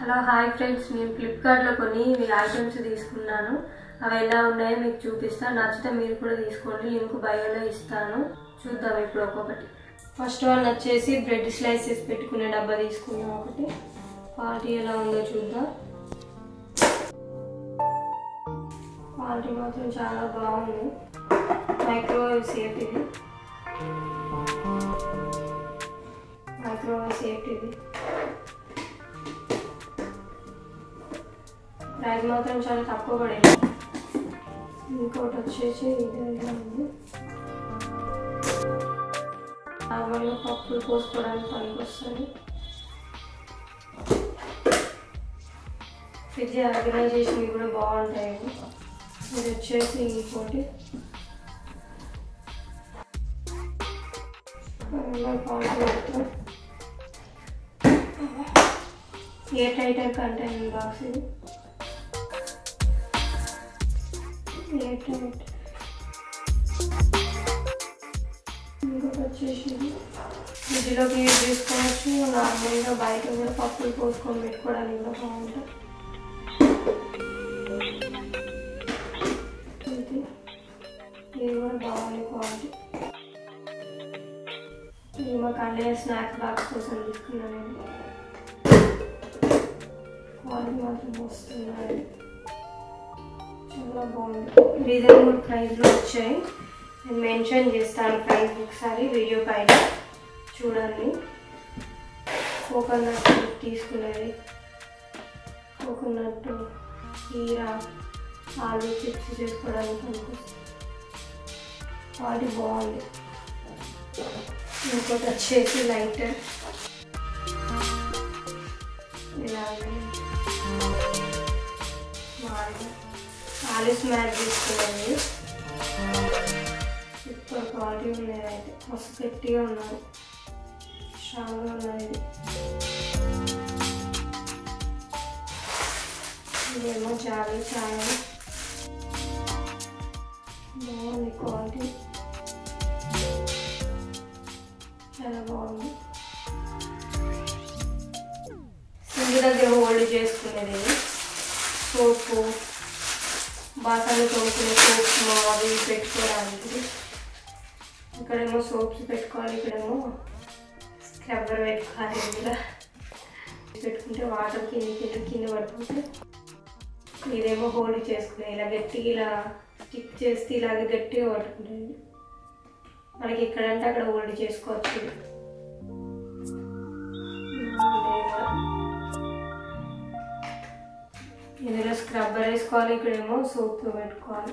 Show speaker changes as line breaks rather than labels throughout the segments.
Hello hi friends, నేను ఫ్లిప్కార్ట్లో కొన్ని ఐటమ్స్ తీసుకున్నాను. అవి ఎలా ఉన్నాయో మీకు చూపిస్తాను. నచ్చితే మీరు కూడా తీసుకోండి, లింక్ బయోలో ఇస్తాను. చూద్దాం ఇప్పుడు ఒక్కొక్కటి. ఫస్ట్ వన్ వచ్చేసి బ్రెడ్ స్లైసెస్ పెట్టుకునే డబ్బా తీసుకున్నాం. ఒకటి క్వాలిటీ ఎలా ఉందో చూద్దాం. క్వాలిటీ మాత్రం చాలా బాగుంది. మైక్రోవేవ్ సేఫ్ ఇది, మైక్రోవేవ్ సేఫ్ ఇది. ప్రైస్ మాత్రం చాలా తక్కువ పడింది. ఇంకోటి వచ్చేసి ఇది ఉంది, నార్మల్గా పప్పులు పోసుకోవడానికి పనికి వస్తుంది. ఫ్రిడ్జ్ ఆర్గనైజేషన్ కూడా బాగుంటాయి. ఇది వచ్చేసి ఇంకోటి ఎయిర్ టైటర్ కంటైనర్ బాక్స్. ఇది ఇంకొకటి వచ్చేసి ఫ్రిడ్జ్లోకి యూజ్ చేసుకోవచ్చు. నార్మల్గా బయట కూడా పప్పులు పోసుకొని పెట్టుకోవడానికి కూడా బాగుంటుంది. ఇది కూడా బాగుంది క్వాలిటీ. ఇది మా కన్నయ్య స్నాక్స్ బాక్స్ కోసం తీసుకున్నాను నేను. క్వాలిటీ మాత్రం వస్తుంది, చాలా బాగుంది. రీజనబుల్ ప్రైస్లో వచ్చాయి. నేను మెన్షన్ చేస్తాను ప్రైస్ ఒకసారి వీడియో పైన చూడండి. కోకోనట్ తీసుకునేది, కోకోనట్ కీరా ఆలు చిప్స్ చేసుకోవడానికి అనిపిస్తుంది. క్వాలిటీ బాగుంది. ఇంకోటి వచ్చేసి లైటర్, ఇలా ఆలు స్మాష్ తీసుకునేది. సూపర్ క్వాలిటీ ఉండేది. అయితే మస్తు గట్టిగా ఉన్నది, స్ట్రాంగ్గా ఉన్నది. ఇదేమో చాలా చాలా బాగుంది. క్వాలిటీ చాలా బాగుంది. సింగ్ దగ్గర హోల్డ్ చేసుకునేది. సోపు, బాసాలు తోముకునే సోప్స్ అవి పెట్టుకోవడానికి. ఇక్కడేమో సోప్స్ పెట్టుకోవాలి, ఇక్కడేమో స్క్రబ్బర్ పెట్టుకోవాలి. ఇలా పెట్టుకుంటే వాటర్ కింద పడిపోతే. ఇదేమో హోల్డ్ చేసుకునే, ఇలా గట్టిగా ఇలా స్టిక్ చేస్తే ఇలాగే గట్టిగా పట్టుకుంటుంది. మనకి ఎక్కడంటే అక్కడ హోల్డ్ చేసుకోవచ్చు. ఇందులో స్క్రబ్బర్ వేసుకోవాలి, ఇక్కడేమో సోప్ పెట్టుకోవాలి.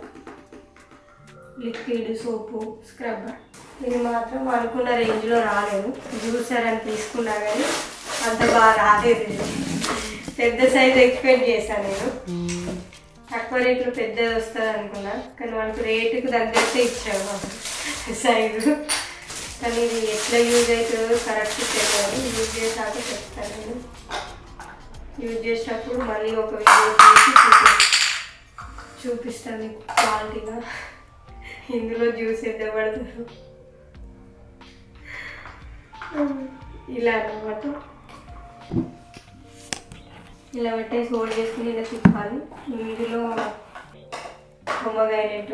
లిక్విడ్ సోపు స్క్రబ్బర్. ఇది మాత్రం అనుకున్న రేంజ్లో రాలేదు. జ్యూసర్ అని తీసుకున్నా కానీ అంత బాగా రాలేదు. పెద్ద సైజు ఎక్స్పెక్ట్ చేశాను నేను. తక్కువ రేట్లో పెద్దది వస్తుంది అనుకున్నా, కానీ మనకు రేటుకు తగ్గట్టే ఇచ్చాము సైజు. కానీ ఇది ఎట్లా యూజ్ అవుతుందో కరెక్ట్ తెలియదు. యూజ్ చేసాక చెప్తాను నేను. యూజ్ చేసేటప్పుడు మళ్ళీ ఒక వీడియో తీసి చూపిస్తాను మీకు క్వాలిటీగా. ఇందులో జ్యూస్ ఎంత పడతారు ఇలా అన్నమాట. ఇలా పెట్టేసి హోల్డ్ చేసుకుని ఇలా తిప్పాలి. ఇందులో పొమగ్రానేట్,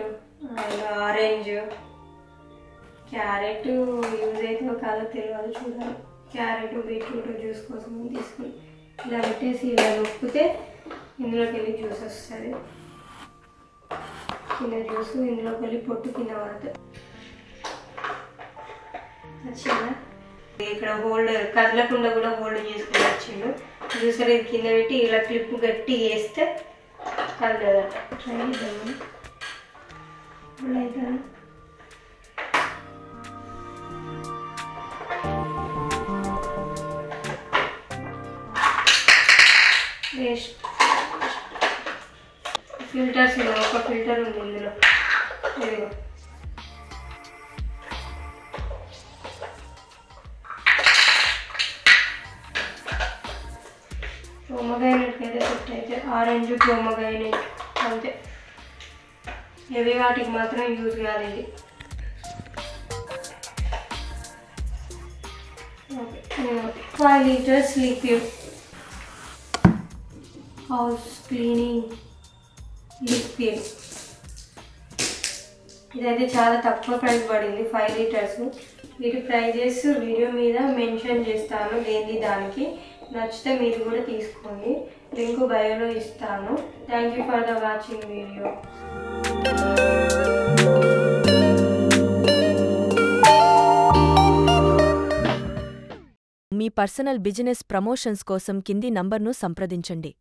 ఆరెంజ్, క్యారెట్ యూజ్ అవుతుందో కాదో తెలియదు, చూడాలి. క్యారెట్ బీట్రూట్ జ్యూస్ కోసం తీసుకుని ఇలా పెట్టేసి ఇలా నొక్కితే ఇందులోకి వెళ్ళి జ్యూస్ వస్తుంది. కింద జ్యూస్ ఇందులోకి వెళ్ళి పొట్టు కింద పడుతుంది. వచ్చిందా? ఇక్కడ హోల్డ్ కదలకుండా కూడా హోల్డ్ చేసుకుని వచ్చిండు. జ్యూసర్ ఇది కింద పెట్టి ఇలా క్లిప్ గట్టి వేస్తే కదలదట. ట్రై చేద్దాము. ఇప్పుడు అవుతుందా? వేస్ట్ ఫిల్టర్స్, ఒక ఫిల్టర్ ఉంది ఇందులో. ఇదిగో పొమగ్రానేట్ అయితే సెట్ అయితే ఆరెంజ్ పొమగ్రానేట్ అంతే. హెవీ వాటికి మాత్రం యూజ్ కాలేదు. 5 liters liquid. House cleaning liquid. ఇదైతే చాలా తక్కువ ప్రైస్ పడింది, 5 లీటర్స్. వీటి ప్రైజెస్ వీడియో మీద మెన్షన్ చేస్తాను, దేని దానికి. నచ్చితే మీరు కూడా తీసుకోండి, లింక్ బయోలో ఇస్తాను. Thank you for the watching video.
Me personal business promotions కోసం కింది నంబర్ను సంప్రదించండి.